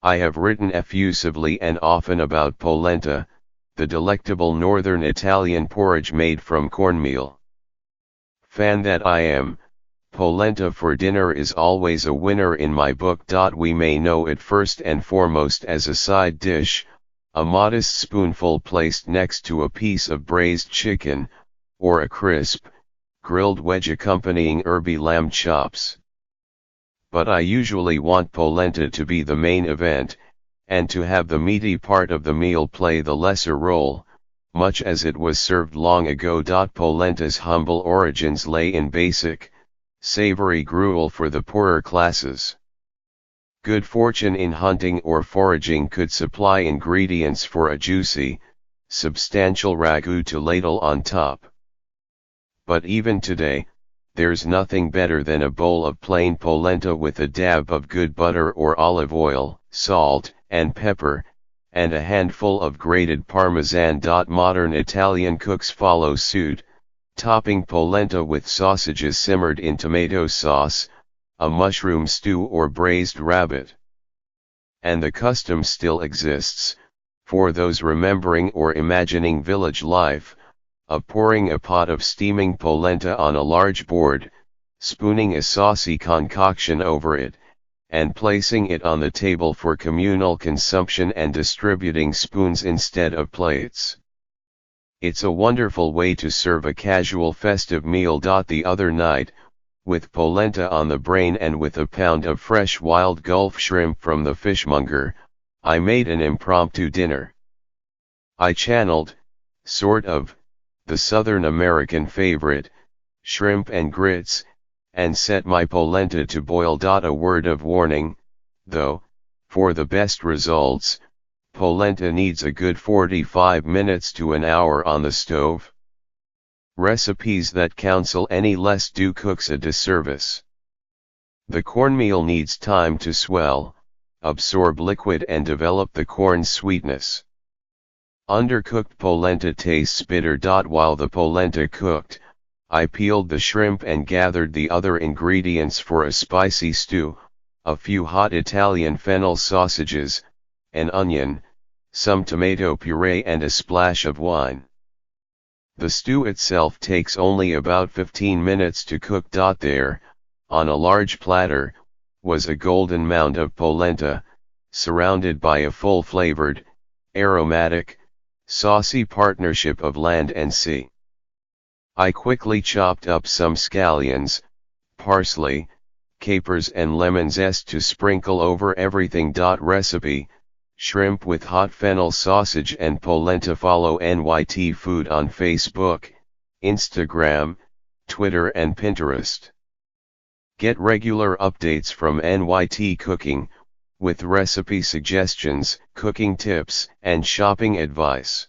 I have written effusively and often about polenta, the delectable northern Italian porridge made from cornmeal. Fan that I am, polenta for dinner is always a winner in my book. We may know it first and foremost as a side dish, a modest spoonful placed next to a piece of braised chicken, or a crisp, grilled wedge accompanying herby lamb chops. But I usually want polenta to be the main event, and to have the meaty part of the meal play the lesser role, much as it was served long ago. Polenta's humble origins lay in basic, savory gruel for the poorer classes. Good fortune in hunting or foraging could supply ingredients for a juicy, substantial ragout to ladle on top. But even today, there's nothing better than a bowl of plain polenta with a dab of good butter or olive oil, salt, and pepper, and a handful of grated Parmesan. Modern Italian cooks follow suit, topping polenta with sausages simmered in tomato sauce, a mushroom stew or braised rabbit. And the custom still exists, for those remembering or imagining village life, of pouring a pot of steaming polenta on a large board, spooning a saucy concoction over it, and placing it on the table for communal consumption and distributing spoons instead of plates. It's a wonderful way to serve a casual festive meal. The other night, with polenta on the brain and with a pound of fresh wild Gulf shrimp from the fishmonger, I made an impromptu dinner. I channeled, sort of, the Southern American favorite, shrimp and grits, and set my polenta to boil. A word of warning, though, for the best results, polenta needs a good 45 minutes to an hour on the stove. Recipes that counsel any less do cooks a disservice. The cornmeal needs time to swell, absorb liquid and develop the corn's sweetness. Undercooked polenta tastes bitter. While the polenta cooked, I peeled the shrimp and gathered the other ingredients for a spicy stew, a few hot Italian fennel sausages, an onion, some tomato puree and a splash of wine. The stew itself takes only about 15 minutes to cook. There, on a large platter, was a golden mound of polenta, surrounded by a full-flavored, aromatic, saucy partnership of land and sea. I quickly chopped up some scallions, parsley, capers and lemon zest to sprinkle over everything. Recipe, shrimp with hot fennel sausage and polenta. Follow NYT Food on Facebook, Instagram, Twitter and Pinterest. Get regular updates from NYT Cooking, with recipe suggestions, cooking tips, and shopping advice.